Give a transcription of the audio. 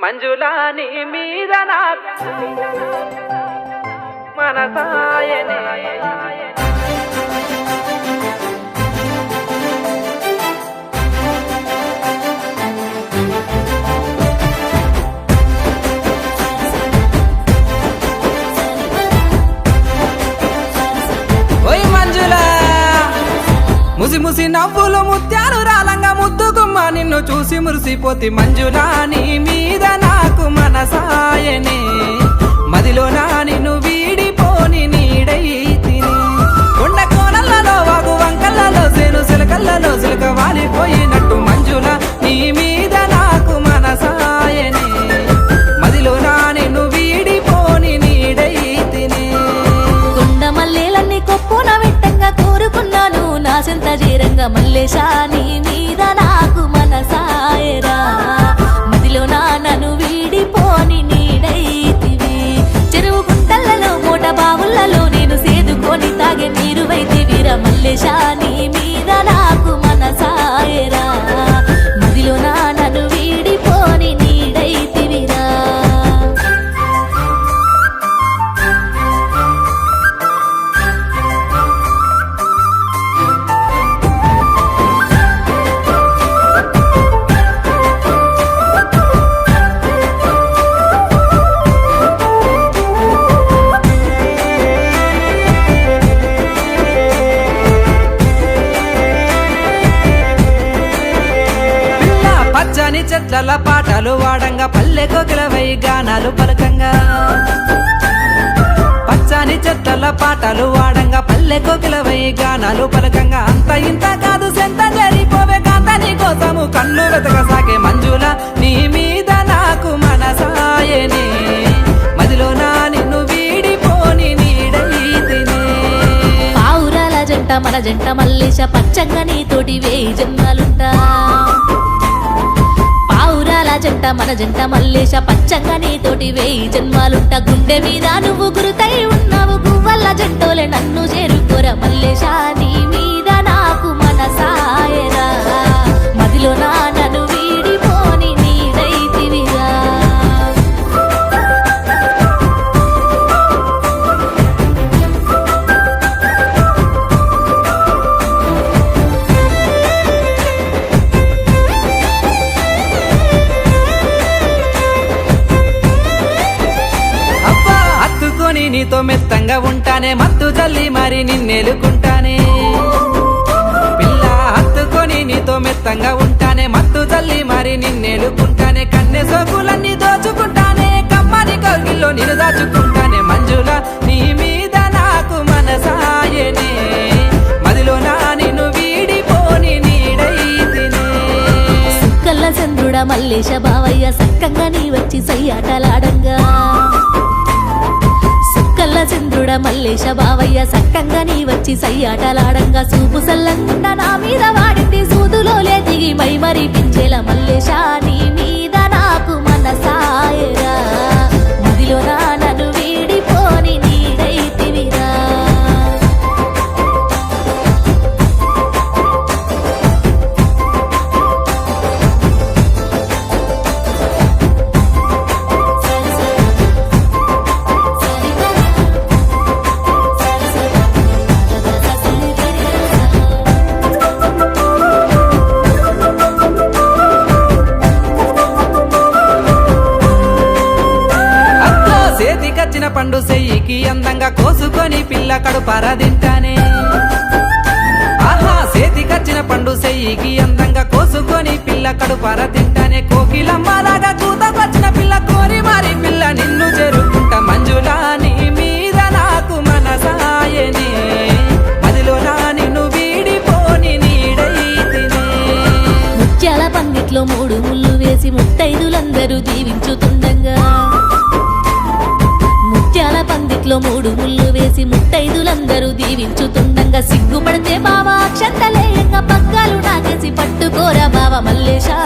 మంజులా నీ మీద నాకు మనసాయనే ఓయ్ మంజులా ముసి ముసి నవ్వులు ముత్యాలు రాలంగా ముద్దుగుమ్మ నిన్ను చూసి మురిసిపోతి మంజులా నీ మీద నాకు మనసాయనే మదిలో నా నిన్ను వీడిపోని నీడై తిని కొండ కోనలలో వాగు వంకలలో సేను సిలకలలో సిలక వాలిపోయినట్టు మంజులా నీ మీద నాకు మనసాయనే మదిలో నా నిన్ను వీడిపోని నీడై తిని కొండ మల్లెలన్నీ కొప్పున విట్టంగా కోరుకున్నాను నా సెంత జీరంగా మల్లేశా నీ మీద నాకు మనసాయరా మదిలో నా నన్ను వీడిపోని నీడైతివి చెరువు గుంటలలో మూట బావులలో నేను సేదుకొని తాగే నీరు వైతివిరా మల్లేశా నీ మీద నాకు మనసాయరా మదిలో నా నన్ను వీడిపోని నీడైతివిరా పచ్చని చెట్ల పాటలు వాడంగా పల్లె కోకిలవై గానాలు పలకంగా పచ్చని చెట్ల పాటలు వాడంగా పల్లె కోకిలవై గానాలు పలకంగా అంత ఇంత కాదు సెంత జరిపోవే కాంత నీ కోసము కన్ను వెతకసాగే మంజుల నీ మీద నాకు మనసాయనే మదిలో నా నిన్ను వీడిపోని నీడైతినే పావురాల జంట మన జంట మల్లేశ పచ్చంగా నీతోటి వేయి జన్మాలుంటా పావురాల జంట మన జంట మల్లేశ పచ్చంగా నీతోటి వేయి జన్మాలుంటా గుండె మీద నువ్వు గురుతై ఉన్నావు గువ్వల్ల జంటోలే నన్ను చేరుకోరా మల్లేశ నీ మీద నాకు మనసాయరా మదిలో నా నన్ను వీడిపోని నీడైతివిరా అబ్బా హత్తుకొని నీతో మెత్తంగా ఉంటానే మత్తు జల్లి మరి నిన్నెలుకుంటానే పిల్ల హత్తుకొని నీతో మెత్తంగా ఉంటానే మత్తు జల్లి మరి నిన్నెలుకుంటానే కన్నె సోకులన్నీ దోచుకుంటానే కమ్మని కౌగిల్లో నిన్ను దాచుకుంటానే మంజుల నీ మీద నాకు మనసాయనే మదిలో నా నిన్ను వీడిపోని నీడైతినే సుక్కల్ల చంద్రుడ మల్లేశ బావయ్య సక్కంగా నీ వచ్చి సయ్యాటలాడంగా సుక్కల్ల చంద్రుడ మల్లేశ బావయ్య సక్కంగా నీ వచ్చి సయ్యాటలాడంగా సూపు సల్లంగుండా నా మీద వాడింది సూదులోలే దిగి మై మరి పించేల మల్లేశ నీ మీద నాకు మనసాయరా మదిలో నా నన్ను వీడిపోని నీడైతివిరా అత్తో చేతికచ్చిన పండు సెయ్యికి అందంగా కోసుకొని పిల్ల కడుపార తింటానే ఆహా చేతికచ్చిన పండు సెయ్యికి అందంగా కోసుకొని పిల్ల కడుపార తింటానే కోకిలమ్మలాగా కూతకొచ్చిన పిల్ల కోరి మారి పిల్ల నిన్ను చేరుకుంటా మంజులా నీ మీద నాకు మనసాయనే మదిలో నా నిన్ను వీడిపోని నీడైతినే ముత్యాల పందిట్లో 3 ముళ్ళు వేసి ముత్తైదులందరూ దీవించుతుండగా ముత్యాల పందిట్లో 3 ముళ్ళు వేసి ముత్తైదులందరూ దీవించుతుండగా సిగ్గుపడితే బావా అక్షంతలేయంగా పగ్గాలు నాకేసి పట్టుకోరా బావ మల్లేశా